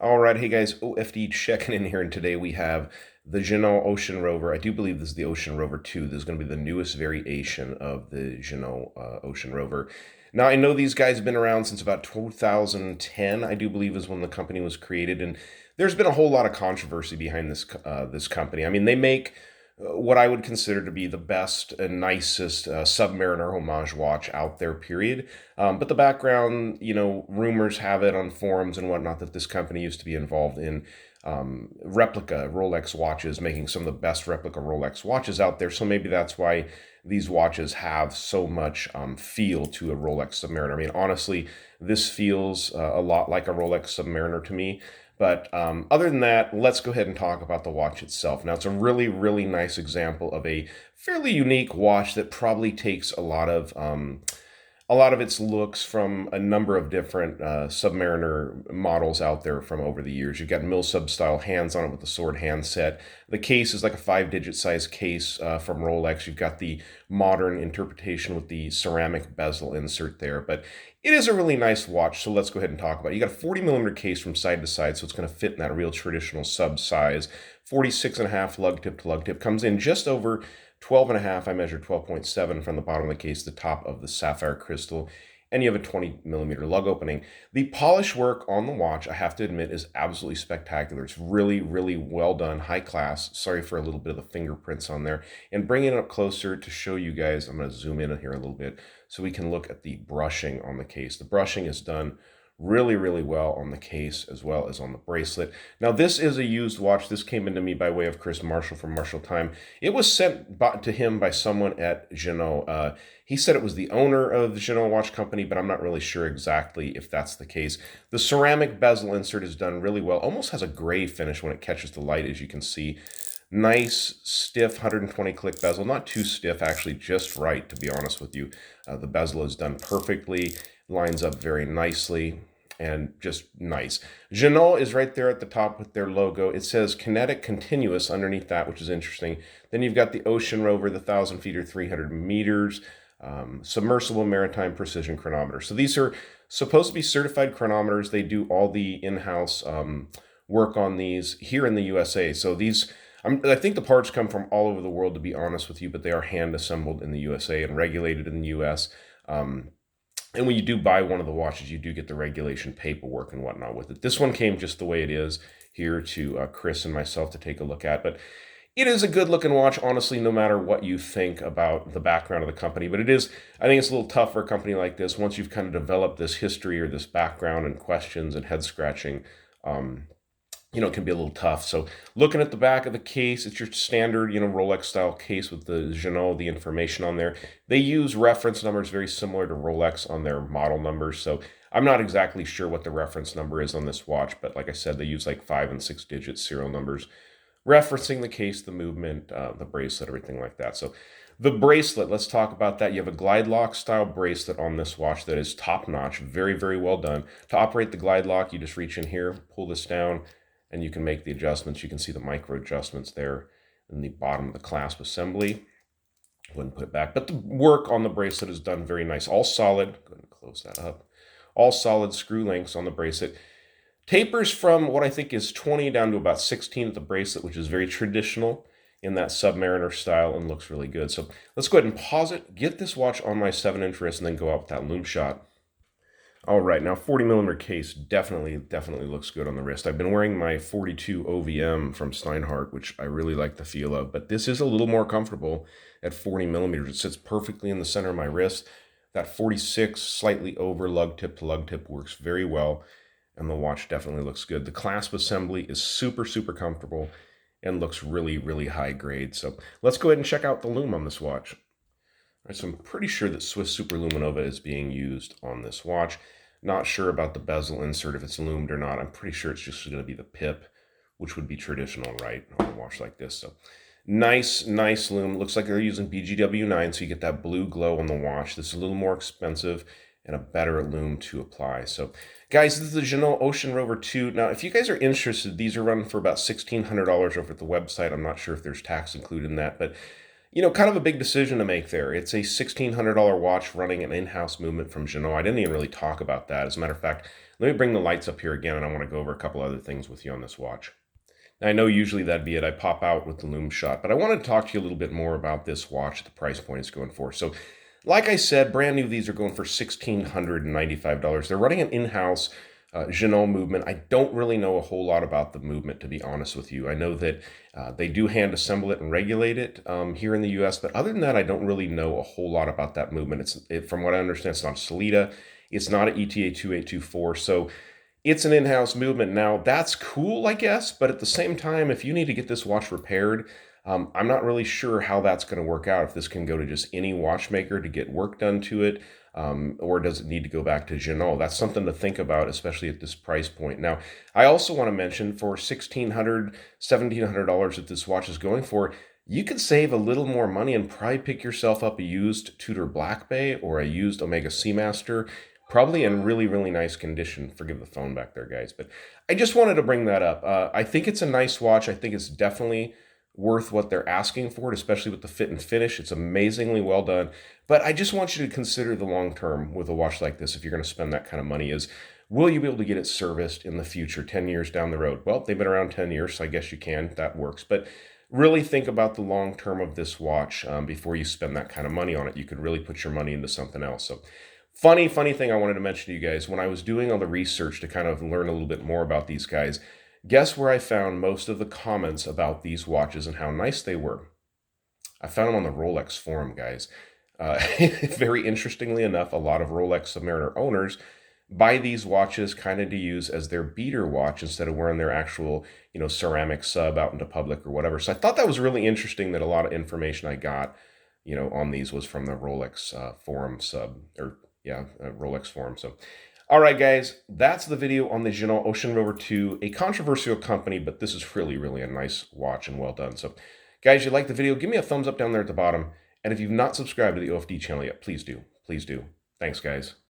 All right, hey guys, OFD checking in here, and today we have the Ginault Ocean Rover. I do believe this is the Ocean Rover 2. This is going to be the newest variation of the Ginault Ocean Rover. Now, I know these guys have been around since about 2010, I do believe is when the company was created, and there's been a whole lot of controversy behind this company. I mean, they make what I would consider to be the best and nicest Submariner homage watch out there, period. But the background, rumors have it on forums and whatnot that this company used to be involved in replica Rolex watches, making some of the best replica Rolex watches out there. So maybe that's why these watches have so much feel to a Rolex Submariner. I mean, honestly, this feels a lot like a Rolex Submariner to me. But other than that, let's go ahead and talk about the watch itself. Now, it's a really, really nice example of a fairly unique watch that probably takes a lot of its looks from a number of different Submariner models out there from over the years. You've got Milsub style hands on it with the sword handset. The case is like a 5-digit size case from Rolex. You've got the modern interpretation with the ceramic bezel insert there, but it is a really nice watch, so let's go ahead and talk about it. You got a 40mm case from side to side, so it's going to fit in that real traditional sub size. 46.5 lug tip to lug tip. Comes in just over 12.5. I measured 12.7 from the bottom of the case to the top of the sapphire crystal. And you have a 20mm lug opening. The polish work on the watch, I have to admit, is absolutely spectacular. It's really, really well done, high class. Sorry for a little bit of the fingerprints on there. And bringing it up closer to show you guys, I'm going to zoom in here a little bit so we can look at the brushing on the case. The brushing is done really, really well on the case as well as on the bracelet. Now, this is a used watch. This came into me by way of Chris Marshall from Marshall Time. It was sent to him by someone at Ginault. He said it was the owner of the Ginault watch company, but I'm not really sure exactly if that's the case. The ceramic bezel insert is done really well. Almost has a gray finish when it catches the light, as you can see. Nice, stiff 120 click bezel. Not too stiff, actually, just right, to be honest with you. The bezel is done perfectly, lines up very nicely, and just nice. Ginault is right there at the top with their logo. It says Kinetic Continuous underneath that, which is interesting. Then you've got the Ocean Rover, the 1,000 feet or 300 meters, submersible maritime precision chronometer. So these are supposed to be certified chronometers. They do all the in-house work on these here in the USA. So these, I think the parts come from all over the world, to be honest with you, but they are hand assembled in the USA and regulated in the US. And when you do buy one of the watches, you do get the regulation paperwork and whatnot with it. This one came just the way it is here to Chris and myself to take a look at. But it is a good looking watch, honestly, no matter what you think about the background of the company. But I think it's a little tough for a company like this. Once you've kind of developed this history or this background and questions and head scratching, it can be a little tough. So looking at the back of the case, it's your standard, Rolex style case with the Ginault, the information on there. They use reference numbers very similar to Rolex on their model numbers. So I'm not exactly sure what the reference number is on this watch, but like I said, they use like 5 and 6-digit serial numbers, referencing the case, the movement, the bracelet, everything like that. So the bracelet, let's talk about that. You have a glide lock style bracelet on this watch that is top notch, very, very well done. To operate the glide lock, you just reach in here, pull this down, and you can make the adjustments. You can see the micro adjustments there in the bottom of the clasp assembly. Go ahead and put it back. But the work on the bracelet is done very nice. All solid. Go ahead and close that up. All solid screw links on the bracelet. Tapers from what I think is 20 down to about 16 at the bracelet, which is very traditional in that Submariner style and looks really good. So let's go ahead and pause it, get this watch on my 7-inch wrist, and then go out with that Lume shot. All right, now 40mm case definitely looks good on the wrist. I've been wearing my 42 OVM from Steinhardt, which I really like the feel of, but this is a little more comfortable at 40mm. It sits perfectly in the center of my wrist. That 46 slightly over lug tip to lug tip works very well, and the watch definitely looks good. The clasp assembly is super, super comfortable and looks really, really high grade. So let's go ahead and check out the Lume on this watch. All right, so I'm pretty sure that Swiss Superluminova is being used on this watch. Not sure about the bezel insert, if it's lumed or not. I'm pretty sure it's just going to be the pip, which would be traditional, right, on a watch like this. So nice lume. Looks like they're using BGW9, so you get that blue glow on the watch. This is a little more expensive and a better lume to apply. So guys, this is the Ginault Ocean Rover 2. Now, if you guys are interested, these are running for about $1,600 over at the website. I'm not sure if there's tax included in that, but Kind of a big decision to make there. It's a $1,600 watch running an in-house movement from Ginault. I didn't even really talk about that. As a matter of fact, let me bring the lights up here again, and I want to go over a couple other things with you on this watch. Now, I know usually that'd be it. I pop out with the Lume shot, but I want to talk to you a little bit more about this watch at the price point it's going for. So, like I said, brand new, these are going for $1,695. They're running an in-house Ginault movement. I don't really know a whole lot about the movement, to be honest with you. I know that they do hand assemble it and regulate it here in the US, but other than that, I don't really know a whole lot about that movement. From what I understand, it's not a Solita. It's not an ETA 2824. So it's an in-house movement. Now, that's cool, I guess, but at the same time, if you need to get this watch repaired, I'm not really sure how that's going to work out, if this can go to just any watchmaker to get work done to it, or does it need to go back to Ginault? That's something to think about, especially at this price point. Now, I also want to mention for $1,600, $1,700 that this watch is going for, you could save a little more money and probably pick yourself up a used Tudor Black Bay or a used Omega Seamaster, probably in really, really nice condition. Forgive the phone back there, guys, but I just wanted to bring that up. I think it's a nice watch. I think it's definitely worth what they're asking for it, especially with the fit and finish. It's amazingly well done. But I just want you to consider the long term with a watch like this, if you're going to spend that kind of money, is will you be able to get it serviced in the future, 10 years down the road? Well, they've been around 10 years, so I guess you can. That works. But really think about the long term of this watch before you spend that kind of money on it. You could really put your money into something else. So funny thing I wanted to mention to you guys, when I was doing all the research to kind of learn a little bit more about these guys, guess where I found most of the comments about these watches and how nice they were? I found them on the Rolex forum, guys. Very interestingly enough, a lot of Rolex Submariner owners buy these watches kind of to use as their beater watch instead of wearing their actual, ceramic sub out into public or whatever. So I thought that was really interesting that a lot of information I got, on these was from the Rolex forum sub, or Rolex forum. So all right, guys, that's the video on the Ginault Ocean Rover 2, a controversial company, but this is really, really a nice watch and well done. So, guys, you like the video, give me a thumbs up down there at the bottom. And if you've not subscribed to the OFD channel yet, please do. Please do. Thanks, guys.